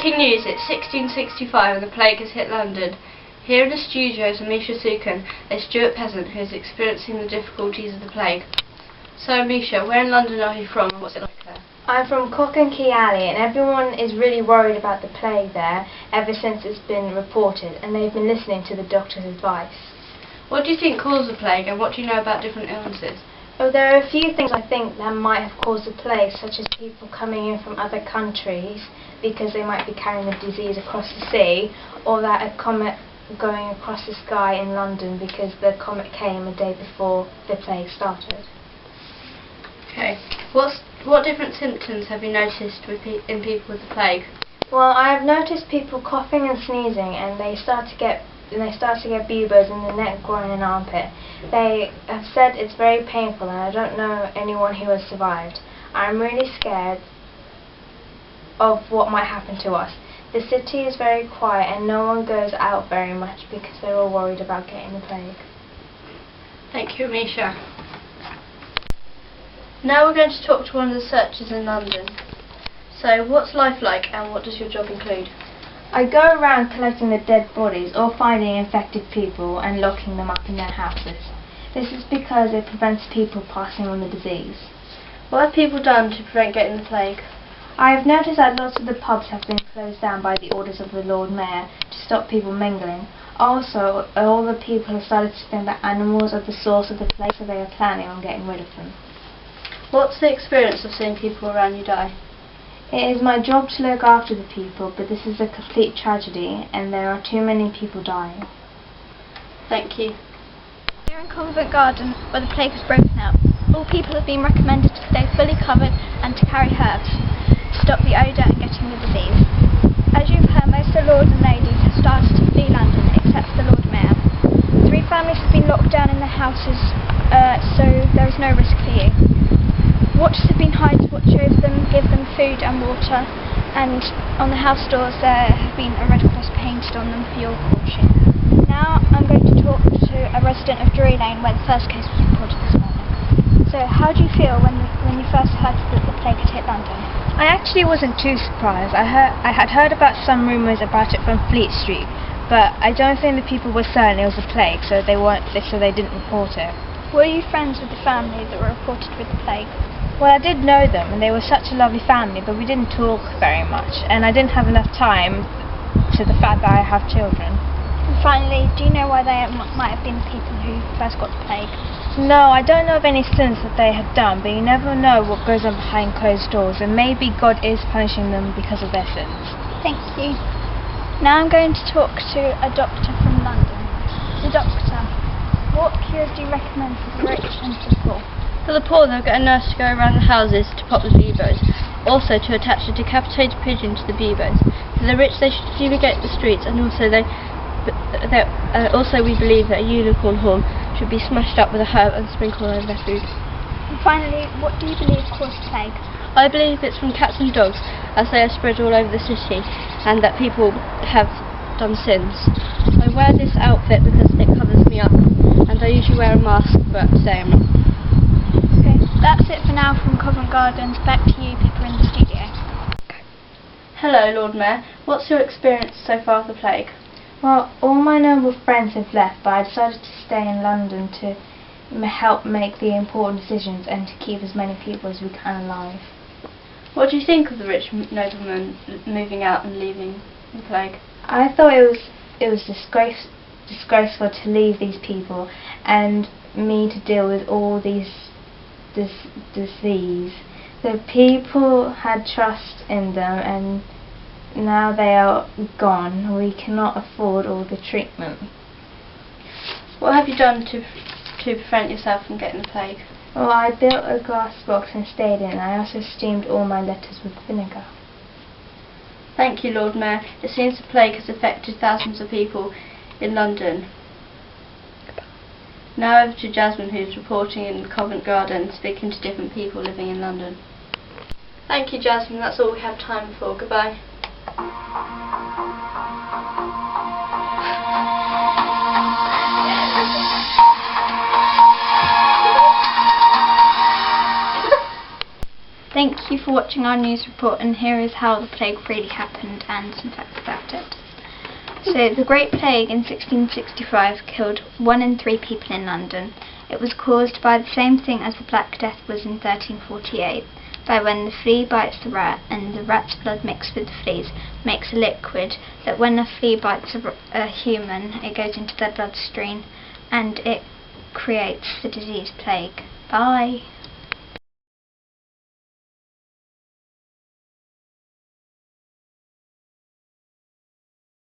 Shocking news, it's 1665 and the plague has hit London. Here in the studio is Amisha, a Stuart peasant who is experiencing the difficulties of the plague. So Amisha, where in London are you from and what's it like there? I'm from Cock and Key Alley, and everyone is really worried about the plague there ever since it's been reported, and they've been listening to the doctor's advice. What do you think caused the plague and what do you know about different illnesses? Oh, there are a few things I think that might have caused the plague, such as people coming in from other countries because they might be carrying the disease across the sea, or that a comet going across the sky in London because the comet came a day before the plague started. Okay. What different symptoms have you noticed in people with the plague? Well, I have noticed people coughing and sneezing, and they start to get buboes in the neck, groin and armpit. They have said it's very painful, and I don't know anyone who has survived. I'm really scared of what might happen to us. The city is very quiet and no one goes out very much because they're all worried about getting the plague. Thank you, Amisha. Now we're going to talk to one of the searchers in London. So, what's life like and what does your job include? I go around collecting the dead bodies or finding infected people and locking them up in their houses. This is because it prevents people passing on the disease. What have people done to prevent getting the plague? I have noticed that lots of the pubs have been closed down by the orders of the Lord Mayor to stop people mingling. Also, all the people have started to think that animals are the source of the plague, so they are planning on getting rid of them. What's the experience of seeing people around you die? It is my job to look after the people, but this is a complete tragedy and there are too many people dying. Thank you. Here in Covent Garden, where the plague has broken out, all people have been recommended to stay fully covered and to carry herbs to stop the odour and getting the disease. As you've heard, most of the lords and ladies have started to flee London, except for the Lord Mayor. 3 families have been locked down in their houses, so there is no risk for you. Watchers have been hired to watch over them, give them food and water, and on the house doors there have been a Red Cross painted on them for your caution. Now I'm going to talk to a resident of Drury Lane where the first case was reported this morning. So how do you feel when you first heard that the plague had hit London? I actually wasn't too surprised. I had heard about some rumours about it from Fleet Street, but I don't think the people were certain it was a plague, so they didn't report it. Were you friends with the family that were reported with the plague? Well, I did know them, and they were such a lovely family, but we didn't talk very much, and I didn't have enough time to the fact that I have children. And finally, do you know why they might have been the people who first got the plague? No, I don't know of any sins that they had done, but you never know what goes on behind closed doors, and maybe God is punishing them because of their sins. Thank you. Now I'm going to talk to a doctor from London. The doctor, what cures do you recommend for the rich and for the poor? For the poor, they'll get a nurse to go around the houses to pop the buboes, also to attach a decapitated pigeon to the buboes. For the rich, they should fumigate the streets, and also we believe that a unicorn horn should be smashed up with a herb and sprinkled over their food. And finally, what do you believe caused the plague? I believe it's from cats and dogs, as they are spread all over the city, and that people have done sins. I wear this outfit because it covers me up, and I usually wear a mask, but today I'm not. Okay, that's it for now from Covent Garden. Back to you, Pippa, in the studio. Hello, Lord Mayor. What's your experience so far of the plague? Well, all my noble friends have left, but I decided to stay in London to help make the important decisions and to keep as many people as we can alive. What do you think of the rich noblemen moving out and leaving the plague? I thought it was disgraceful to leave these people and me to deal with all this disease. The people had trust in them and now they are gone. We cannot afford all the treatment. What have you done to prevent yourself from getting the plague? Well, I built a glass box and stayed in. I also steamed all my letters with vinegar. Thank you, Lord Mayor. It seems the plague has affected thousands of people in London. Now over to Jasmine, who's reporting in Covent Garden, speaking to different people living in London. Thank you, Jasmine. That's all we have time for. Goodbye. Thank you. you for watching our news report, and here is how the plague really happened and some facts about it. So, the Great Plague in 1665 killed 1 in 3 people in London. It was caused by the same thing as the Black Death was in 1348, by when the flea bites the rat and the rat's blood mixed with the fleas makes a liquid that when a flea bites a human, it goes into their bloodstream and it creates the disease plague. Bye!